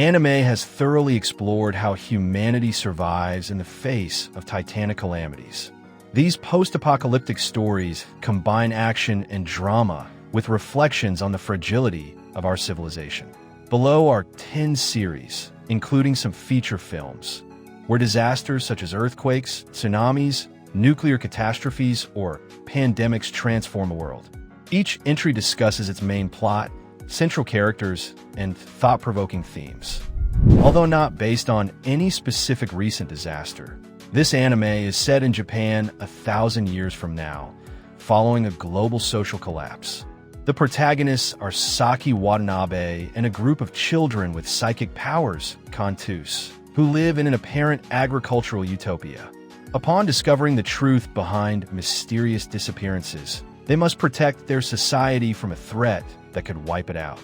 Anime has thoroughly explored how humanity survives in the face of titanic calamities. These post-apocalyptic stories combine action and drama with reflections on the fragility of our civilization. Below are 10 series, including some feature films, where disasters such as earthquakes, tsunamis, nuclear catastrophes, or pandemics transform the world. Each entry discusses its main plot, central characters, and thought-provoking themes. Although not based on any specific recent disaster, this anime is set in Japan 1,000 years from now, following a global social collapse. The protagonists are Saki Watanabe and a group of children with psychic powers, Kantus, who live in an apparent agricultural utopia. Upon discovering the truth behind mysterious disappearances, they must protect their society from a threat that could wipe it out.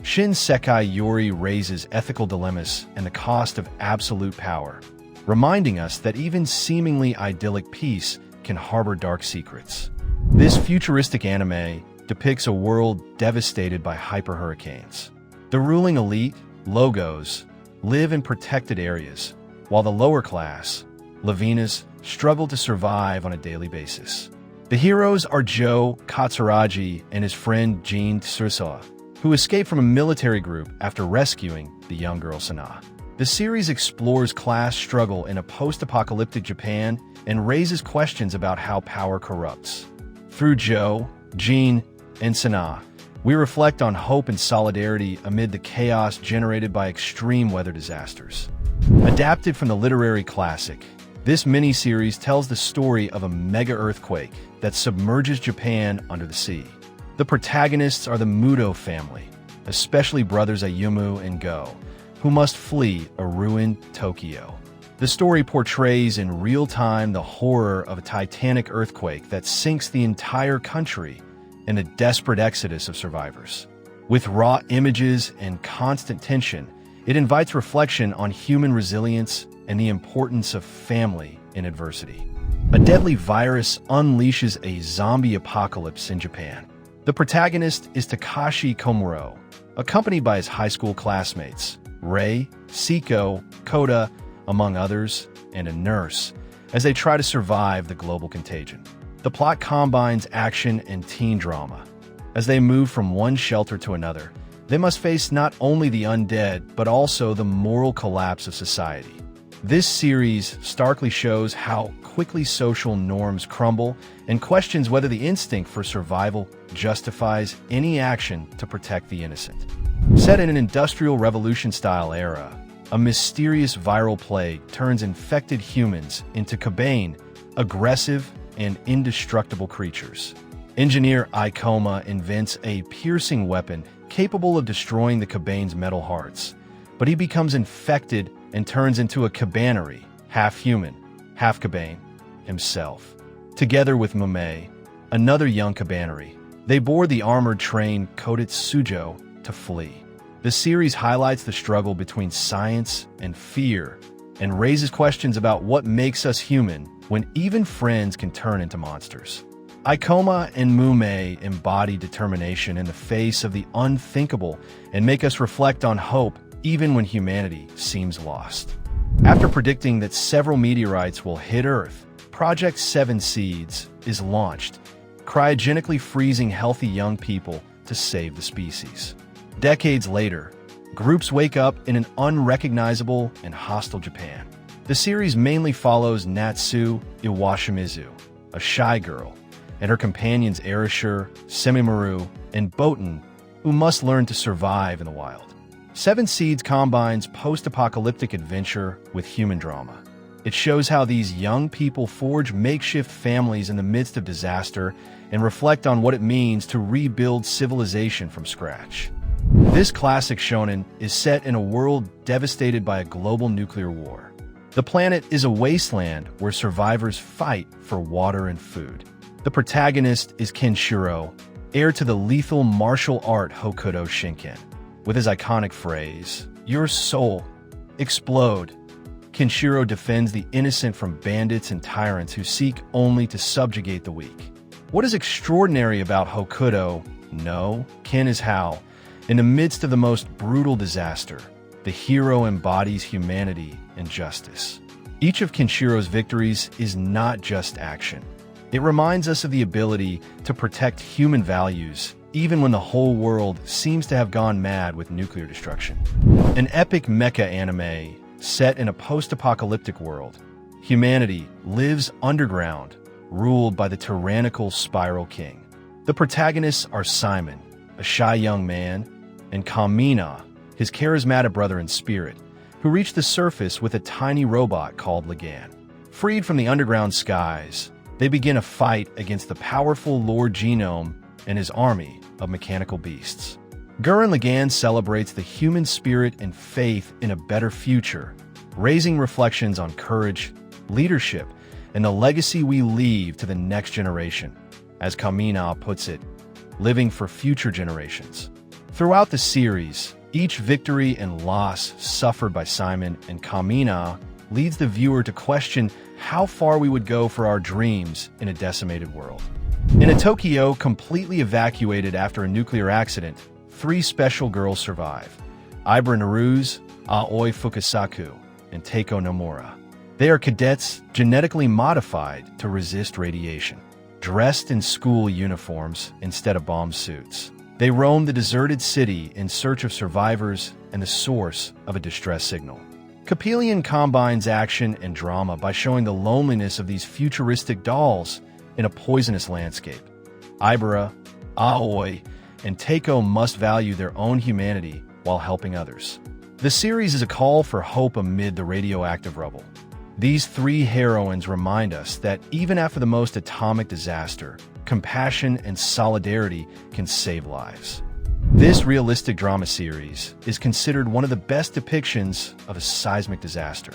Shin Sekai Yori raises ethical dilemmas and the cost of absolute power, reminding us that even seemingly idyllic peace can harbor dark secrets. This futuristic anime depicts a world devastated by hyperhurricanes. The ruling elite, Logos, live in protected areas, while the lower class, Levinas, struggle to survive on a daily basis. The heroes are Joe Katsuragi and his friend Jin Tsurusawa, who escape from a military group after rescuing the young girl Sana. The series explores class struggle in a post-apocalyptic Japan and raises questions about how power corrupts. Through Joe, Jin, and Sana, we reflect on hope and solidarity amid the chaos generated by extreme weather disasters. Adapted from the literary classic, this miniseries tells the story of a mega earthquake that submerges Japan under the sea. The protagonists are the Muto family, especially brothers Ayumu and Go, who must flee a ruined Tokyo. The story portrays in real time the horror of a titanic earthquake that sinks the entire country and the desperate exodus of survivors. With raw images and constant tension, it invites reflection on human resilience and the importance of family in adversity. A deadly virus unleashes a zombie apocalypse in Japan. The protagonist is Takashi Komuro, accompanied by his high school classmates, Rei, Siko, Koda, among others, and a nurse, as they try to survive the global contagion. The plot combines action and teen drama. As they move from one shelter to another, they must face not only the undead, but also the moral collapse of society. This series starkly shows how quickly social norms crumble and questions whether the instinct for survival justifies any action to protect the innocent. Set in an Industrial Revolution-style era, a mysterious viral plague turns infected humans into Kabane, aggressive and indestructible creatures. Engineer Ikoma invents a piercing weapon capable of destroying the Kabane's metal hearts, but he becomes infected and turns into a Kabaneri, half human, half Kabane, himself. Together with Mume, another young Kabaneri, they board the armored train Kodetsujo to flee. The series highlights the struggle between science and fear and raises questions about what makes us human when even friends can turn into monsters. Ikoma and Mume embody determination in the face of the unthinkable and make us reflect on hope even when humanity seems lost. After predicting that several meteorites will hit Earth, Project 7 Seeds is launched, cryogenically freezing healthy young people to save the species. Decades later, groups wake up in an unrecognizable and hostile Japan. The series mainly follows Natsu Iwashimizu, a shy girl, and her companions Erashur, Semimaru, and Boten, who must learn to survive in the wild. 7 Seeds combines post-apocalyptic adventure with human drama. It shows how these young people forge makeshift families in the midst of disaster and reflect on what it means to rebuild civilization from scratch. This classic shonen is set in a world devastated by a global nuclear war. The planet is a wasteland where survivors fight for water and food. The protagonist is Kenshiro, heir to the lethal martial art Hokuto Shinken. With his iconic phrase, "Your soul, explode," Kenshiro defends the innocent from bandits and tyrants who seek only to subjugate the weak. What is extraordinary about Hokuto, no, Ken is how, in the midst of the most brutal disaster, the hero embodies humanity and justice. Each of Kenshiro's victories is not just action. It reminds us of the ability to protect human values even when the whole world seems to have gone mad with nuclear destruction. An epic mecha anime set in a post-apocalyptic world, humanity lives underground, ruled by the tyrannical Spiral King. The protagonists are Simon, a shy young man, and Kamina, his charismatic brother in spirit, who reach the surface with a tiny robot called Lagan. Freed from the underground skies, they begin a fight against the powerful Lord Genome and his army of mechanical beasts. Gurren Lagann celebrates the human spirit and faith in a better future, raising reflections on courage, leadership, and the legacy we leave to the next generation. As Kamina puts it, living for future generations. Throughout the series, each victory and loss suffered by Simon and Kamina leads the viewer to question how far we would go for our dreams in a decimated world. In a Tokyo completely evacuated after a nuclear accident, 3 special girls survive: Ibra Naruse, Aoi Fukasaku, and Teiko Nomura. They are cadets genetically modified to resist radiation. Dressed in school uniforms instead of bomb suits, they roam the deserted city in search of survivors and the source of a distress signal. Capelian combines action and drama by showing the loneliness of these futuristic dolls in a poisonous landscape. Ibra, Aoi, and Teiko must value their own humanity while helping others. The series is a call for hope amid the radioactive rubble. These 3 heroines remind us that even after the most atomic disaster, compassion and solidarity can save lives. This realistic drama series is considered one of the best depictions of a seismic disaster.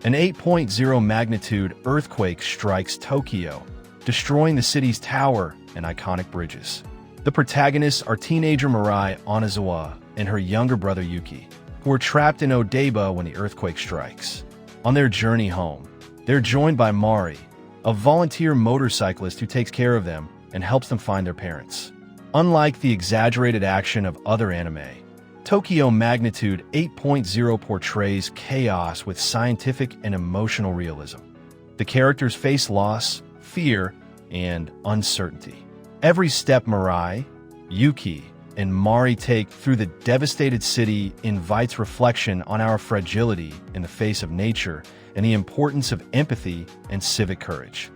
An 8.0 magnitude earthquake strikes Tokyo, destroying the city's tower and iconic bridges. The protagonists are teenager Mirai Onizawa and her younger brother Yuki, who are trapped in Odaiba when the earthquake strikes. On their journey home, they're joined by Mari, a volunteer motorcyclist who takes care of them and helps them find their parents. Unlike the exaggerated action of other anime, Tokyo Magnitude 8.0 portrays chaos with scientific and emotional realism. The characters face loss, fear, and uncertainty. Every step Mirai, Yuki, and Mari take through the devastated city invites reflection on our fragility in the face of nature and the importance of empathy and civic courage.